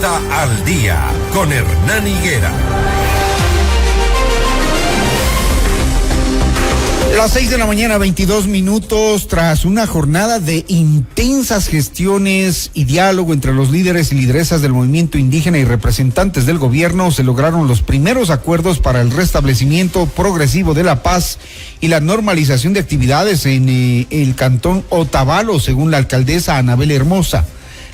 Vuelta al Día con Hernán Higuera. Las 6 de la mañana, 22 minutos, tras una jornada de intensas gestiones y diálogo entre los líderes y lideresas del movimiento indígena y representantes del gobierno, se lograron los primeros acuerdos para el restablecimiento progresivo de la paz y la normalización de actividades en el cantón Otavalo, según la alcaldesa Anabel Hermosa.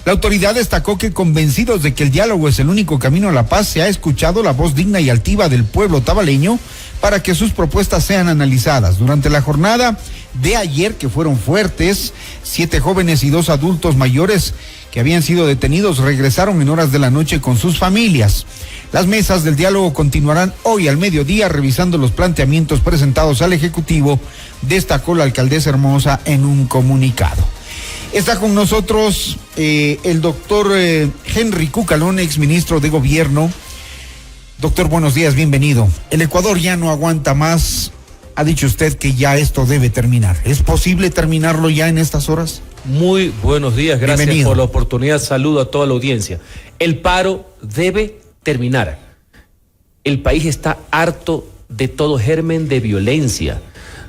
La autoridad destacó que, convencidos de que el diálogo es el único camino a la paz, se ha escuchado la voz digna y altiva del pueblo tabaleño para que sus propuestas sean analizadas. Durante la jornada de ayer, que fueron fuertes, 7 jóvenes y 2 adultos mayores que habían sido detenidos regresaron en horas de la noche con sus familias. Las mesas del diálogo continuarán hoy al mediodía, revisando los planteamientos presentados al Ejecutivo, destacó la alcaldesa Hermosa en un comunicado. Está con nosotros el doctor Henry Cucalón, exministro de Gobierno. Doctor, buenos días, bienvenido. El Ecuador ya no aguanta más. Ha dicho usted que ya esto debe terminar. ¿Es posible terminarlo ya en estas horas? Muy buenos días, gracias Bienvenido. por la oportunidad. Saludo a toda la audiencia. El paro debe terminar. El país está harto de todo germen de violencia,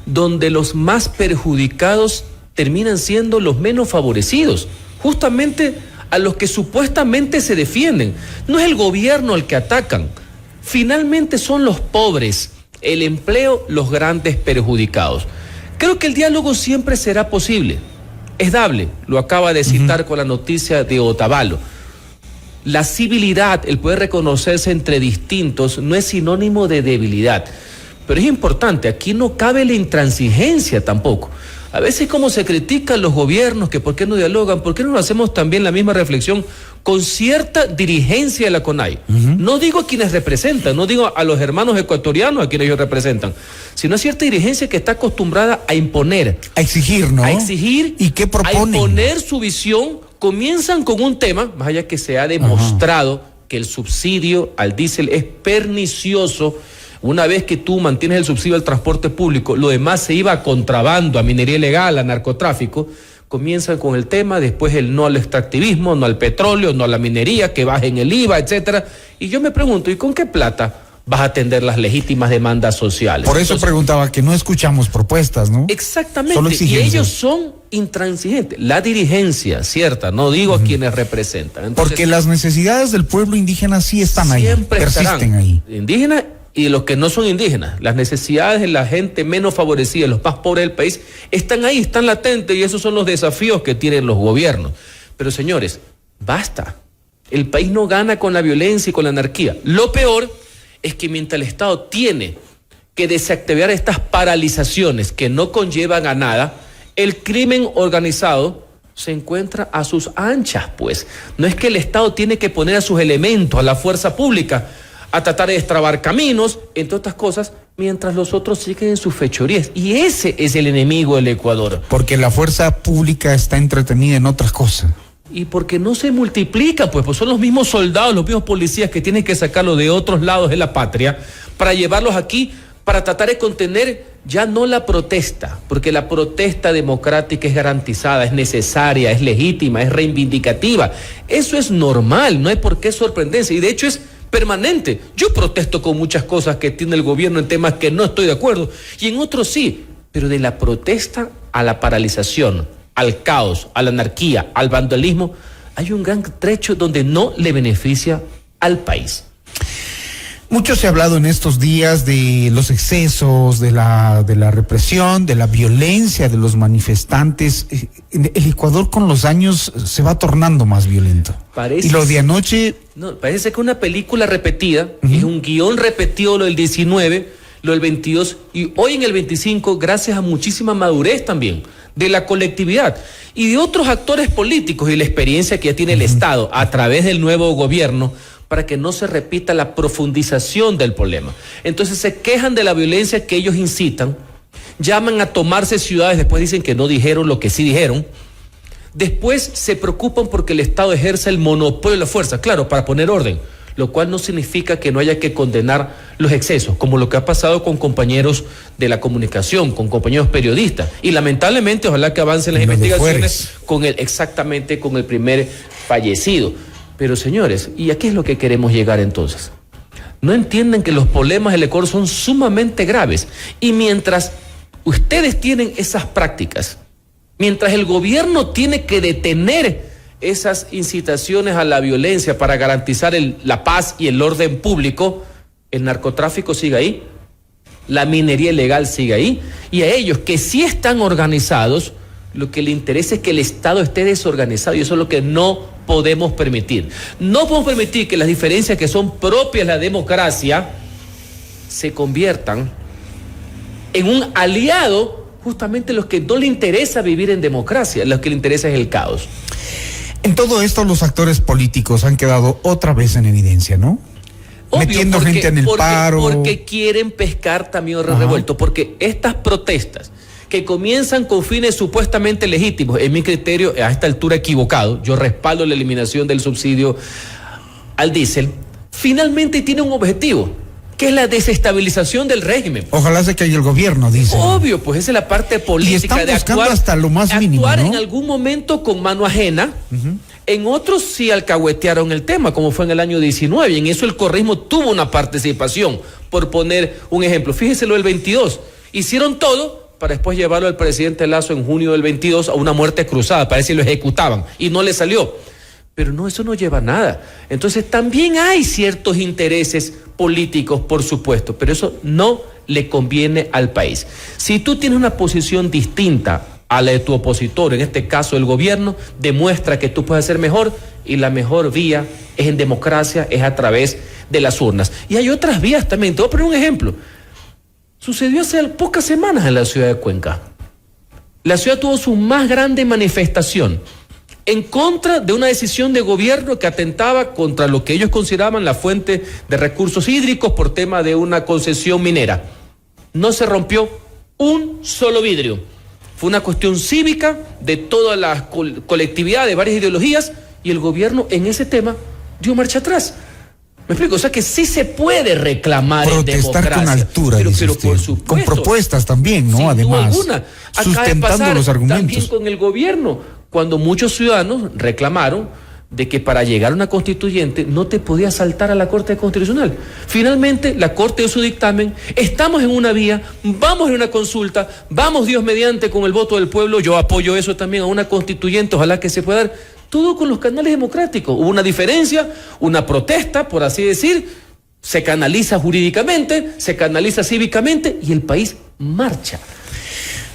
donde los más perjudicados terminan siendo los menos favorecidos, justamente a los que supuestamente se defienden. No es el gobierno al que atacan, finalmente son los pobres, el empleo, los grandes perjudicados. Creo que el diálogo siempre será posible, es dable, lo acaba de citar con la noticia de Otavalo. La civilidad, el poder reconocerse entre distintos, no es sinónimo de debilidad, pero es importante, aquí no cabe la intransigencia tampoco. A veces como se critican los gobiernos, que por qué no dialogan, por qué no hacemos también la misma reflexión con cierta dirigencia de la CONAIE. No digo a quienes representan, no digo a los hermanos ecuatorianos a quienes ellos representan, sino a cierta dirigencia que está acostumbrada a imponer. A exigir, ¿no? A exigir. ¿Y qué proponen? A imponer su visión. Comienzan con un tema, más allá que se ha demostrado que el subsidio al diésel es pernicioso. Una vez que tú mantienes el subsidio al transporte público, lo demás se iba a contrabando, a minería ilegal, a narcotráfico. Comienzan con el tema, después el no al extractivismo, no al petróleo, no a la minería, que bajen el IVA, etcétera. Y yo me pregunto, ¿y con qué plata vas a atender las legítimas demandas sociales? Por eso preguntaba, que no escuchamos propuestas, ¿no? Exactamente, y ellos son intransigentes. La dirigencia, cierta, no digo a quienes representan. Entonces, porque las necesidades del pueblo indígena sí están ahí, persisten ahí. Indígenas y los que no son indígenas, las necesidades de la gente menos favorecida, los más pobres del país, están ahí, están latentes, y esos son los desafíos que tienen los gobiernos. Pero señores, basta. El país no gana con la violencia y con la anarquía. Lo peor es que mientras el Estado tiene que desactivar estas paralizaciones que no conllevan a nada, el crimen organizado se encuentra a sus anchas, pues. No es que el Estado tiene que poner a sus elementos, a la fuerza pública, a tratar de destrabar caminos, entre otras cosas, mientras los otros siguen en sus fechorías. Y ese es el enemigo del Ecuador. Porque la fuerza pública está entretenida en otras cosas. Y porque no se multiplica, pues son los mismos soldados, los mismos policías que tienen que sacarlo de otros lados de la patria para llevarlos aquí, para tratar de contener ya no la protesta, porque la protesta democrática es garantizada, es necesaria, es legítima, es reivindicativa. Eso es normal, no hay por qué sorprenderse, y de hecho es permanente. Yo protesto con muchas cosas que tiene el gobierno en temas que no estoy de acuerdo, y en otros sí, pero de la protesta a la paralización, al caos, a la anarquía, al vandalismo, hay un gran trecho donde no le beneficia al país. Mucho se ha hablado en estos días de los excesos, de la represión, de la violencia de los manifestantes. El Ecuador con los años se va tornando más violento. Y lo de anoche... No, parece que una película repetida, es un guión repetido, lo del 19, lo del 22, y hoy en el 25, gracias a muchísima madurez también de la colectividad y de otros actores políticos y la experiencia que ya tiene el Estado a través del nuevo gobierno, para que no se repita la profundización del problema. Entonces se quejan de la violencia que ellos incitan, llaman a tomarse ciudades, después dicen que no dijeron lo que sí dijeron, después se preocupan porque el Estado ejerce el monopolio de la fuerza, claro, para poner orden, lo cual no significa que no haya que condenar los excesos, como lo que ha pasado con compañeros de la comunicación, con compañeros periodistas, y lamentablemente ojalá que avancen las investigaciones con el primer fallecido. Pero señores, ¿y a qué es lo que queremos llegar entonces? No entienden que los problemas del Ecuador son sumamente graves. Y mientras ustedes tienen esas prácticas, mientras el gobierno tiene que detener esas incitaciones a la violencia para garantizar la paz y el orden público, el narcotráfico sigue ahí, la minería ilegal sigue ahí, y a ellos que sí están organizados, lo que les interesa es que el Estado esté desorganizado, y eso es lo que no podemos permitir. No podemos permitir que las diferencias que son propias de la democracia se conviertan en un aliado justamente a los que no le interesa vivir en democracia, a los que le interesa es el caos. En todo esto los actores políticos han quedado otra vez en evidencia, ¿no? Obvio, metiendo gente en el paro. Porque quieren pescar también revuelto, porque estas protestas que comienzan con fines supuestamente legítimos, en mi criterio, a esta altura equivocado, yo respaldo la eliminación del subsidio al diésel, finalmente tiene un objetivo, que es la desestabilización del régimen. Ojalá se caiga el gobierno, dice. Obvio, pues esa es la parte política de actuar hasta lo más mínimo, ¿no? En algún momento con mano ajena. En otros sí alcahuetearon el tema, como fue en el año 19, y en eso el correísmo tuvo una participación. Por poner un ejemplo, fíjese lo del 22, hicieron todo para después llevarlo al presidente Lasso en junio del 22 a una muerte cruzada, para ver si lo ejecutaban, y no le salió. Pero no, eso no lleva a nada. Entonces también hay ciertos intereses políticos, por supuesto, pero eso no le conviene al país. Si tú tienes una posición distinta a la de tu opositor, en este caso el gobierno, demuestra que tú puedes hacer mejor, y la mejor vía es en democracia, es a través de las urnas. Y hay otras vías también. Te voy a poner un ejemplo. Sucedió hace pocas semanas en la ciudad de Cuenca. La ciudad tuvo su más grande manifestación en contra de una decisión de gobierno que atentaba contra lo que ellos consideraban la fuente de recursos hídricos por tema de una concesión minera. No se rompió un solo vidrio. Fue una cuestión cívica de toda la colectividad de varias ideologías, y el gobierno en ese tema dio marcha atrás. ¿Me explico? O sea que sí se puede reclamar protestar en democracia. con altura, pero por supuesto. Con propuestas también, ¿no? Sin Además, duda alguna. sustentando los argumentos. También con el gobierno, cuando muchos ciudadanos reclamaron de que para llegar a una constituyente no te podías saltar a la Corte Constitucional. Finalmente, la Corte dio su dictamen, estamos en una vía, vamos en una consulta, vamos Dios mediante con el voto del pueblo, yo apoyo eso también a una constituyente, ojalá que se pueda dar, todo con los canales democráticos. Hubo una diferencia, una protesta, por así decir, se canaliza jurídicamente, se canaliza cívicamente, y el país marcha.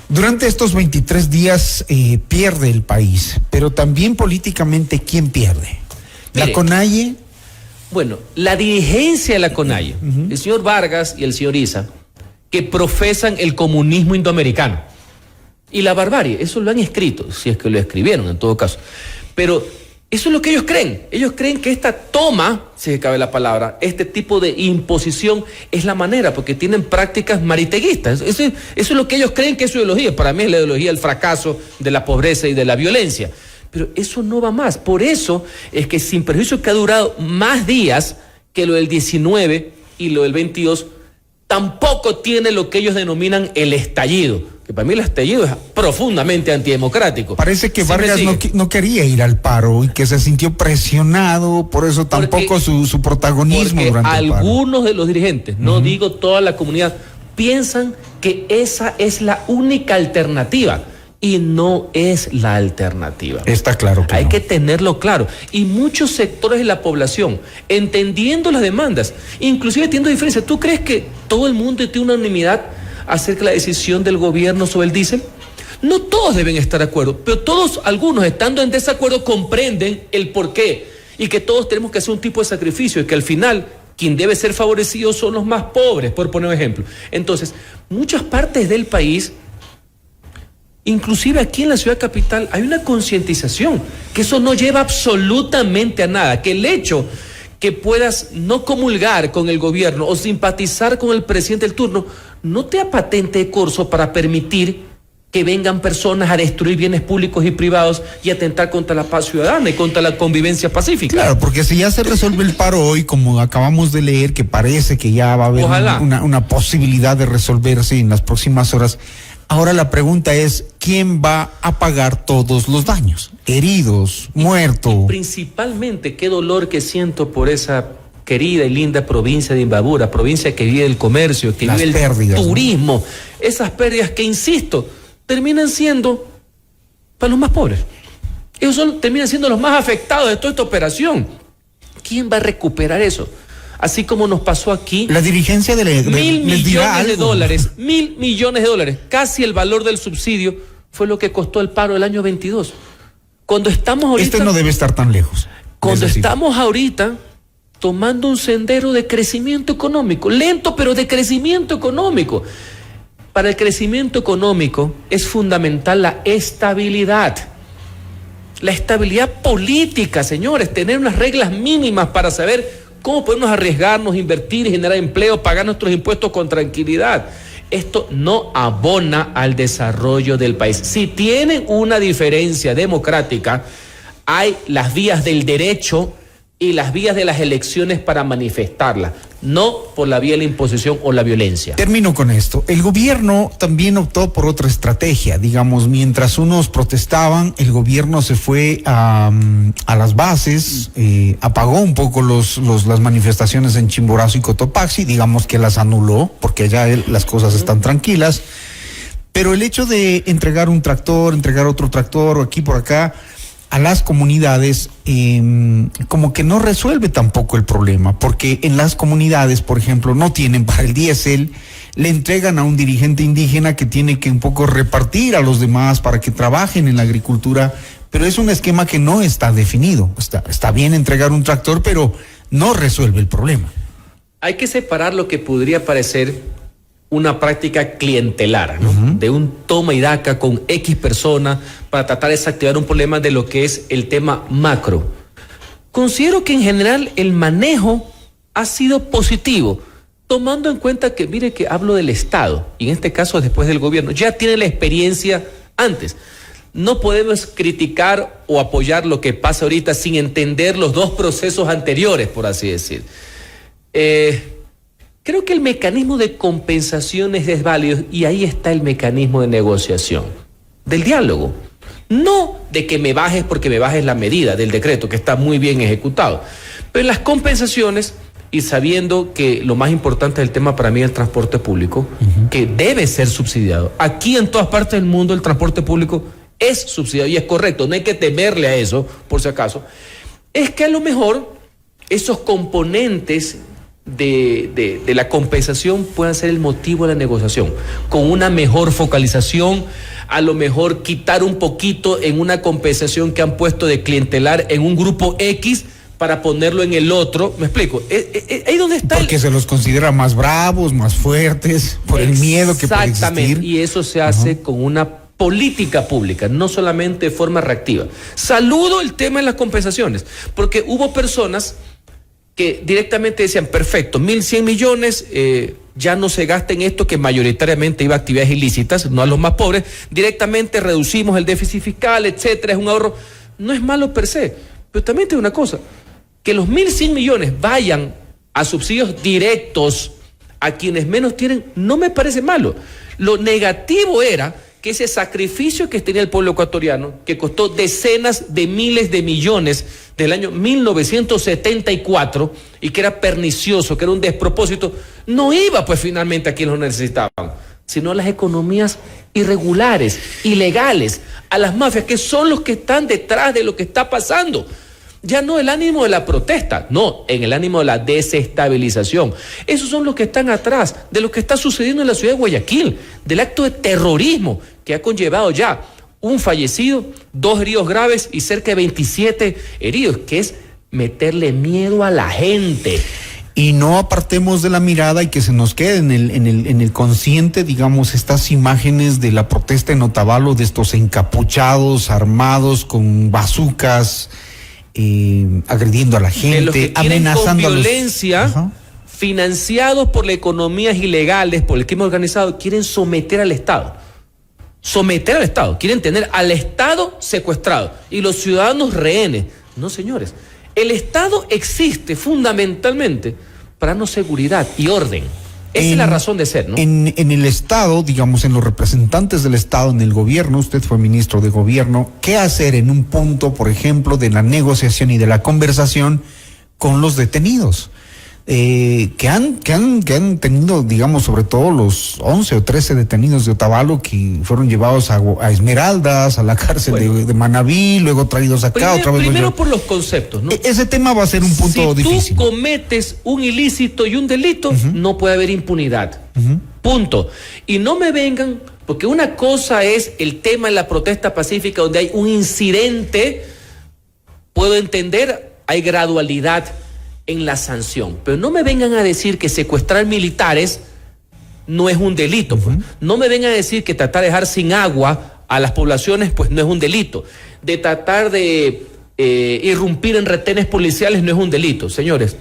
Durante estos 23 días pierde el país, pero también políticamente, ¿quién pierde? ¿La CONAIE? Bueno, la dirigencia de la CONAIE, el señor Vargas y el señor Issa, que profesan el comunismo indoamericano y la barbarie, eso lo han escrito, si es que lo escribieron en todo caso, pero eso es lo que ellos creen. Ellos creen que esta toma, si cabe la palabra, este tipo de imposición es la manera, porque tienen prácticas mariteguistas. Eso es lo que ellos creen que es su ideología. Para mí es la ideología del fracaso, de la pobreza y de la violencia. Pero eso no va más. Por eso es que, sin perjuicio que ha durado más días que lo del 19 y lo del 22, tampoco tiene lo que ellos denominan el estallido. Que para mí el estallido es profundamente antidemocrático. Parece que Vargas no quería ir al paro y que se sintió presionado, por eso tampoco su protagonismo durante el paro. Algunos de los dirigentes, no digo toda la comunidad, piensan que esa es la única alternativa, y no es la alternativa. Está claro que hay no. que tenerlo claro. Y muchos sectores de la población, entendiendo las demandas, inclusive teniendo diferencias. ¿Tú crees que todo el mundo tiene una unanimidad acerca de la decisión del gobierno sobre el diésel? No todos deben estar de acuerdo, pero todos, algunos estando en desacuerdo, comprenden el porqué, y que todos tenemos que hacer un tipo de sacrificio, y que al final quien debe ser favorecido son los más pobres, por poner un ejemplo. Entonces, muchas partes del país, inclusive aquí en la ciudad capital, hay una concientización que eso no lleva absolutamente a nada, que el hecho que puedas no comulgar con el gobierno o simpatizar con el presidente del turno no te da patente de corso para permitir que vengan personas a destruir bienes públicos y privados y atentar contra la paz ciudadana y contra la convivencia pacífica. Claro, porque si ya se resuelve el paro hoy, como acabamos de leer, que parece que ya va a haber una posibilidad de resolverse en las próximas horas, Ahora la pregunta es, ¿quién va a pagar todos los daños? Heridos, muertos. Principalmente, qué dolor que siento por esa querida y linda provincia de Imbabura, provincia que vive el comercio, que vive el turismo, ¿no? Esas pérdidas que, insisto, terminan siendo para los más pobres. Ellos terminan siendo los más afectados de toda esta operación. ¿Quién va a recuperar eso? Así como nos pasó aquí. La dirigencia de $1.000 millones, $1.000 millones, casi el valor del subsidio fue lo que costó el paro del año 22. Cuando estamos ahorita. No debe estar tan lejos. Cuando estamos ahorita tomando un sendero de crecimiento económico, lento pero de crecimiento económico. Para el crecimiento económico es fundamental la estabilidad. La estabilidad política, señores, tener unas reglas mínimas para saber cómo podemos arriesgarnos, invertir, generar empleo, pagar nuestros impuestos con tranquilidad. Esto no abona al desarrollo del país. Si tienen una diferencia democrática, hay las vías del derecho y las vías de las elecciones para manifestarla, no por la vía de la imposición o la violencia. Termino con esto. El gobierno también optó por otra estrategia. Digamos, mientras unos protestaban, el gobierno se fue a las bases, apagó un poco las manifestaciones en Chimborazo y Cotopaxi, digamos que las anuló, porque allá las cosas están tranquilas. Pero el hecho de entregar un tractor, entregar otro tractor, o aquí por acá, a las comunidades, como que no resuelve tampoco el problema, porque en las comunidades, por ejemplo, no tienen para el diésel, le entregan a un dirigente indígena que tiene que un poco repartir a los demás para que trabajen en la agricultura, pero es un esquema que no está definido. Está bien entregar un tractor, pero no resuelve el problema. Hay que separar lo que podría parecer una práctica clientelar, ¿no? De un toma y daca con X personas para tratar de desactivar un problema de lo que es el tema macro. Considero que en general el manejo ha sido positivo, tomando en cuenta que, mire que hablo del Estado, y en este caso después del gobierno, ya tiene la experiencia antes. No podemos criticar o apoyar lo que pasa ahorita sin entender los dos procesos anteriores, por así decir. Creo que el mecanismo de compensaciones es válido y ahí está el mecanismo de negociación, del diálogo. No de que me bajes porque me bajes la medida del decreto, que está muy bien ejecutado. Pero en las compensaciones, y sabiendo que lo más importante del tema para mí es el transporte público, que debe ser subsidiado. Aquí en todas partes del mundo el transporte público es subsidiado y es correcto, no hay que temerle a eso, por si acaso. Es que a lo mejor esos componentes de la compensación puedan ser el motivo de la negociación, con una mejor focalización, a lo mejor quitar un poquito en una compensación que han puesto de clientelar en un grupo X para ponerlo en el otro. ¿Me explico? Ahí donde está. Porque se los considera más bravos, más fuertes, por el miedo que puede existir. Exactamente, y eso se hace con una política pública, no solamente de forma reactiva. Saludo el tema de las compensaciones, porque hubo personas que directamente decían, perfecto, 1.100 millones, ya no se gasta en esto que mayoritariamente iba a actividades ilícitas, no a los más pobres, directamente reducimos el déficit fiscal, etcétera, es un ahorro. No es malo per se, pero también te digo una cosa, que los 1.100 millones vayan a subsidios directos a quienes menos tienen, no me parece malo. Lo negativo era que ese sacrificio que tenía el pueblo ecuatoriano, que costó decenas de miles de millones del año 1974 y que era pernicioso, que era un despropósito, no iba pues finalmente a quienes lo necesitaban, sino a las economías irregulares, ilegales, a las mafias, que son los que están detrás de lo que está pasando. Ya no el ánimo de la protesta, no, en el ánimo de la desestabilización. Esos son los que están atrás de lo que está sucediendo en la ciudad de Guayaquil, del acto de terrorismo que ha conllevado ya un fallecido, 2 heridos graves y cerca de 27 heridos, que es meterle miedo a la gente. Y no apartemos de la mirada y que se nos quede en el consciente, digamos, estas imágenes de la protesta en Otavalo, de estos encapuchados, armados con bazucas, agrediendo a la gente, de los que amenazando con violencia, financiados por las economías ilegales, por el crimen organizado, quieren someter al Estado. Someter al Estado, quieren tener al Estado secuestrado y los ciudadanos rehenes. No, señores, el Estado existe fundamentalmente para darnos seguridad y orden. Esa es la razón de ser, ¿no? En el Estado, digamos, en los representantes del Estado, en el gobierno, usted fue ministro de gobierno, ¿qué hacer en un punto, por ejemplo, de la negociación y de la conversación con los detenidos? Que han tenido, digamos, sobre todo los 11 o 13 detenidos de Otavalo que fueron llevados a Esmeraldas, a la cárcel de Manabí, luego traídos acá, otra vez. Primero por los conceptos, ¿no? Ese tema va a ser un punto difícil. Si tú cometes un ilícito y un delito, no puede haber impunidad. Punto. Y no me vengan, porque una cosa es el tema en la protesta pacífica donde hay un incidente, puedo entender, hay gradualidad en la sanción, pero no me vengan a decir que secuestrar militares no es un delito, pues. No me vengan a decir que tratar de dejar sin agua a las poblaciones pues no es un delito, de tratar de irrumpir en retenes policiales no es un delito, señores,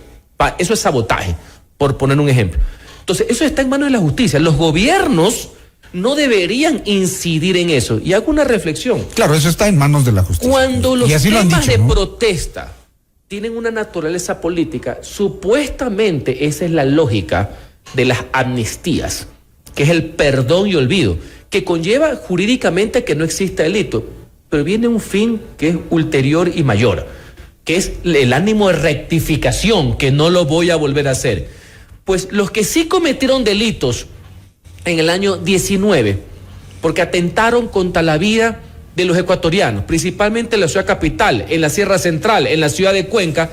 eso es sabotaje, por poner un ejemplo. Entonces eso está en manos de la justicia, los gobiernos no deberían incidir en eso, y hago una reflexión. Claro, eso está en manos de la justicia. Cuando los temas de ¿no? protesta tienen una naturaleza política, supuestamente esa es la lógica de las amnistías, que es el perdón y olvido, que conlleva jurídicamente que no exista delito, pero viene un fin que es ulterior y mayor, que es el ánimo de rectificación, que no lo voy a volver a hacer. Pues los que sí cometieron delitos en el año 19, porque atentaron contra la vida de los ecuatorianos, principalmente en la ciudad capital, en la Sierra Central, en la ciudad de Cuenca,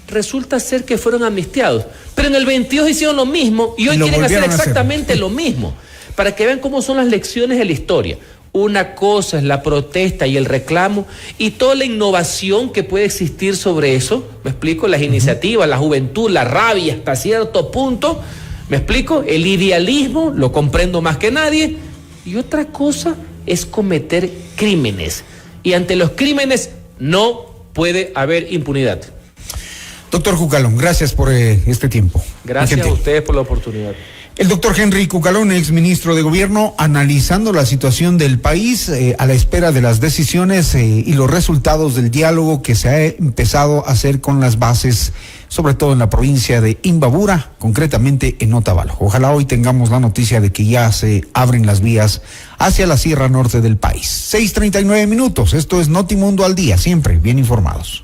resulta ser que fueron amnistiados. Pero en el 22 hicieron lo mismo y hoy quieren hacer exactamente lo mismo, para que vean cómo son las lecciones de la historia. Una cosa es la protesta y el reclamo y toda la innovación que puede existir sobre eso, ¿me explico? Las iniciativas, la juventud, la rabia hasta cierto punto, ¿me explico? El idealismo, lo comprendo más que nadie, y otra cosa es cometer crímenes. Y ante los crímenes no puede haber impunidad. Doctor Cucalón, gracias por este tiempo. Gracias a ustedes por la oportunidad. El doctor Henry Cucalón, exministro de Gobierno, analizando la situación del país a la espera de las decisiones y los resultados del diálogo que se ha empezado a hacer con las bases, sobre todo en la provincia de Imbabura, concretamente en Otavalo. Ojalá hoy tengamos la noticia de que ya se abren las vías hacia la Sierra Norte del país. 6:39 minutos. Esto es Notimundo al Día, siempre bien informados.